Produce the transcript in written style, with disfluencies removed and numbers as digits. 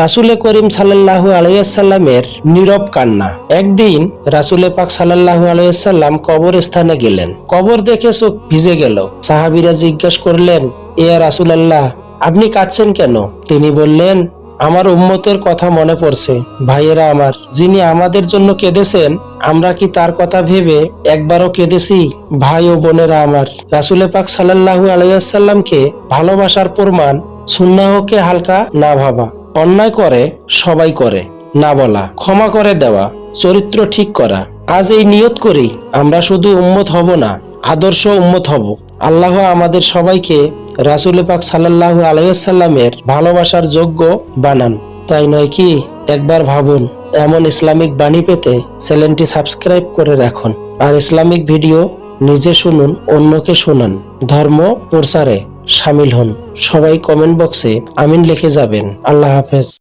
রাসূল করিম সাল্লাল্লাহু আলাইহি ওয়াসাল্লামের নীরব কান্না। একদিন রাসূল পাক সাল্লাল্লাহু আলাইহি ওয়াসাল্লাম কবরস্থানে গেলেন। কবর দেখে চোখ ভিজে গেল। সাহাবীরা জিজ্ঞাসা করলেন, ইয়া রাসূলুল্লাহ, আপনি কাঁদছেন কেন? তিনি বললেন, আমার উম্মতের কথা মনে পড়ছে। ভাইয়েরা আমার, যিনি আমাদের জন্য কেঁদেছেন, আমরা কি তার কথা ভেবে একবারও কেঁদেছি? ভাই ও বোনেরা আমার, রাসূল পাক সাল্লাল্লাহু আলাইহি ওয়াসাল্লামকে ভালোবাসার প্রমাণ সুন্নাহকে হালকা না ভাবা, অন্যায় করে সবাই করে না বলা, ক্ষমা করে দেওয়া, চরিত্র ঠিক করা। আজ এই নিয়ত করি, আমরা শুধু উম্মত হব না, আদর্শ উম্মত হব। আল্লাহ আমাদের সবাইকে রাসূল পাক সাল্লাল্লাহু আলাইহি ওয়াসাল্লামের ভালোবাসার যোগ্য বানান। তাই নয় কি? একবার ভাবুন। এমন ইসলামিক বাণী পেতে চ্যানেলটি সাবস্ক্রাইব করে রাখুন। আর ইসলামিক ভিডিও নিজে শুনুন, অন্যকে শোনান, ধর্ম প্রচারে শামিল হন। সবাই কমেন্ট বক্সে আমিন লিখে যাবেন। আল্লাহ হাফেজ।